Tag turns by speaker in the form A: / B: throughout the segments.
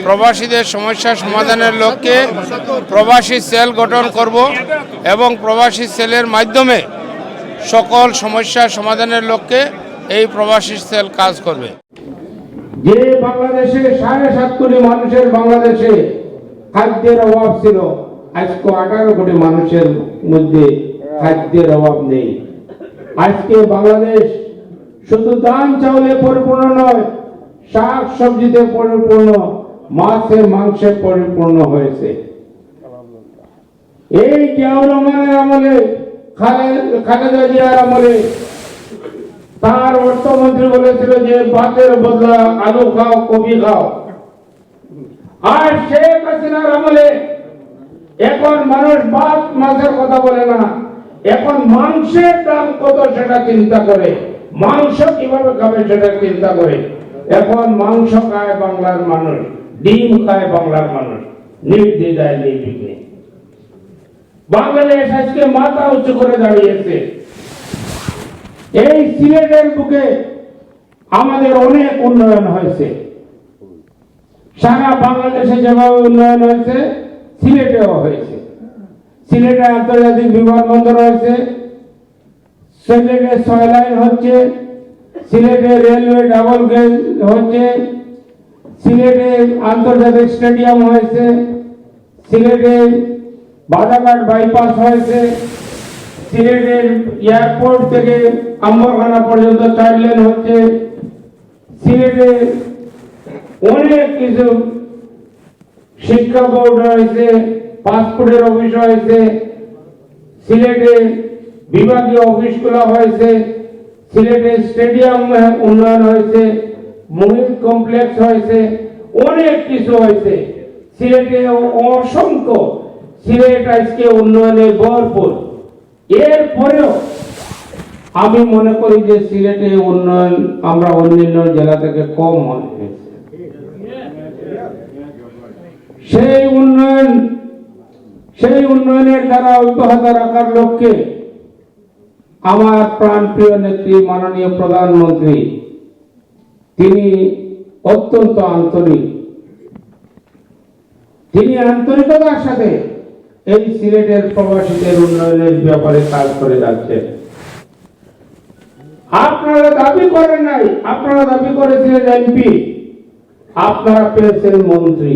A: প্রবাসীদের সমস্যা সমাধানের লক্ষ্যে প্রবাসী সেল গঠন করব এবং প্রবাসী সেলের মাধ্যমে সকল সমস্যা সমাধানের লক্ষ্যে এই প্রবাসী সেল কাজ করবে।
B: যে বাংলাদেশে 7.5 কোটি মানুষের বাংলাদেশে খাদ্যের অভাব ছিল, আজকে 18 কোটি মানুষের মধ্যে খাদ্যের অভাব নেই। আজকে বাংলাদেশ শুধু ধান চাউলে পরিপূর্ণ নয়, শাক সবজিতে পরিপূর্ণ, মাছে মাংসে পরিপূর্ণ হয়েছে। এই জিয়াউর রহমানের আমলে, খালেদা জিয়ার আমলে তার অর্থমন্ত্রী বলেছিল যে ভাতের বদলা আলু খাও, কপি খাও। আর শেখ হাসিনার আমলে এখন মানুষ ভাত মাছের কথা বলে না, এখন মাংসের দাম কত সেটা চিন্তা করে, মাংস কিভাবে খাবে সেটা চিন্তা করে। এখন মাংস খায় বাংলার মানুষ, ডিম খায় বাংলার মানুষ, নির্দ্বিধায় নির্বিঘ্নে। বাংলাদেশ আজকে মাথা উঁচু করে দাঁড়িয়েছে। এই সিলেটের বুকে আমাদের অনেক উন্নয়ন হয়েছে। সারা বাংলাদেশে যেভাবে উন্নয়ন হয়েছে, সিলেটেও হয়েছে। সিলেটে আন্তর্জাতিক বিমানবন্দর হয়েছে, সিলেটে 6 লাইন হচ্ছে, সিলেটে রেলওয়ে ডাবল গেজ হচ্ছে, সিলেটে আন্তর্জাতিক স্টেডিয়াম হয়েছে, সিলেটে বাদাঘাট বাইপাস হয়েছে, সিলেটের এয়ারপোর্ট থেকে আম্বরখানা পর্যন্ত 4 লেন হচ্ছে, সিলেটে অনেক কিছু শিক্ষা বোর্ড হয়েছে, পাসপোর্টের অফিস হয়েছে, সিলেটে বিভাগীয় অফিসগুলো হয়েছে, সিলেটে স্টেডিয়াম উন্নয়ন হয়েছে, মহিলা কমপ্লেক্স হয়েছে, অনেক কিছু হয়েছে। সিলেটে অসংখ্য, সিলেট আজকে উন্নয়নে ভরপুর। এরপরেও আমি মনে করি যে সিলেটে উন্নয়ন আমরা অন্যান্য জেলা থেকে কম মনে হয়েছে। সেই উন্নয়নের দ্বারা অব্যাহত রাখার লক্ষ্যে আমার প্রাণপ্রিয় নেত্রী মাননীয় প্রধানমন্ত্রী, তিনি অত্যন্ত আন্তরিক। তিনি আন্তরিকতার সাথে এই সিলেটের প্রবাসীদের উন্নয়নের ব্যাপারে কাজ করে যাচ্ছেন। আপনারা দাবি করেন নাই, আপনারা দাবি করেছিলেন এমপি, আপনারা পেয়েছেন মন্ত্রী।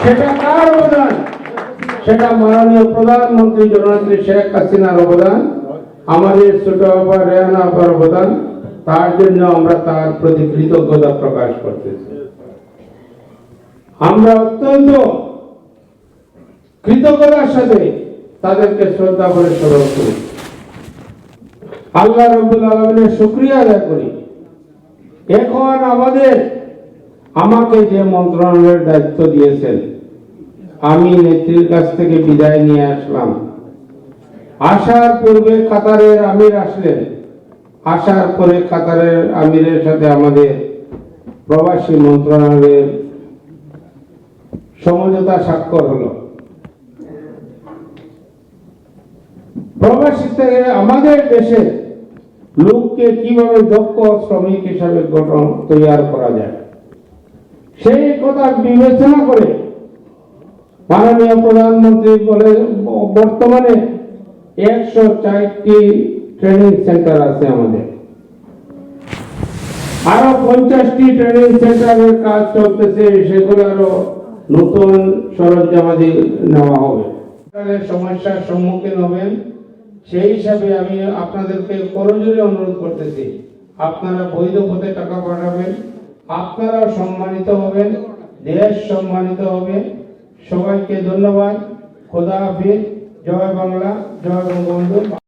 B: সেটা কার অবদান? সেটা মাননীয় প্রধানমন্ত্রী জননেত্রী শেখ হাসিনার অবদান, আমাদের ছোট বাবা রেহানা আপার অবদান। তার জন্য আমরা তার প্রতি কৃতজ্ঞতা প্রকাশ করতেছি। আমরা অত্যন্ত কৃতজ্ঞতার সাথে তাদেরকে শ্রদ্ধা করে স্মরণ করি, আল্লাহ রাব্বুল আলামিনের শুকরিয়া আদায় করি। এখন আমাকে যে মন্ত্রণালয়ের দায়িত্ব দিয়েছেন, আমি নেত্রীর কাছ থেকে বিদায় নিয়ে আসলাম। আসার পূর্বে কাতারের আমির আসলেন, আসার পরে কাতারের আমিরের সাথে আমাদের প্রবাসী মন্ত্রণালয়ের সমঝোতা স্বাক্ষর হলো। প্রবাসী থেকে আমাদের দেশে লোককে কিভাবে দক্ষ শ্রমিক হিসাবে তৈরি করা যায়, সেই কথা বিবেচনা করে মাননীয় প্রধানমন্ত্রী বলে বর্তমানে 104টি ট্রেনিং সেন্টার আছে আমাদের, আরো 50টি ট্রেনিং সেন্টারের কাজ চলতেছে, সেগুলো আরো নতুন সরঞ্জামাদি নেওয়া হবে। সমস্যার সম্মুখীন হবেন, সেই হিসাবে আমি আপনাদেরকে করজোড়ে অনুরোধ করতেছি, আপনারা বৈধ পথে টাকা পাঠাবেন, আপনারাও সম্মানিত হবেন, দেশ সম্মানিত হবে। সবাইকে ধন্যবাদ। খোদা হাফেজ। জয় বাংলা, জয় বঙ্গবন্ধু।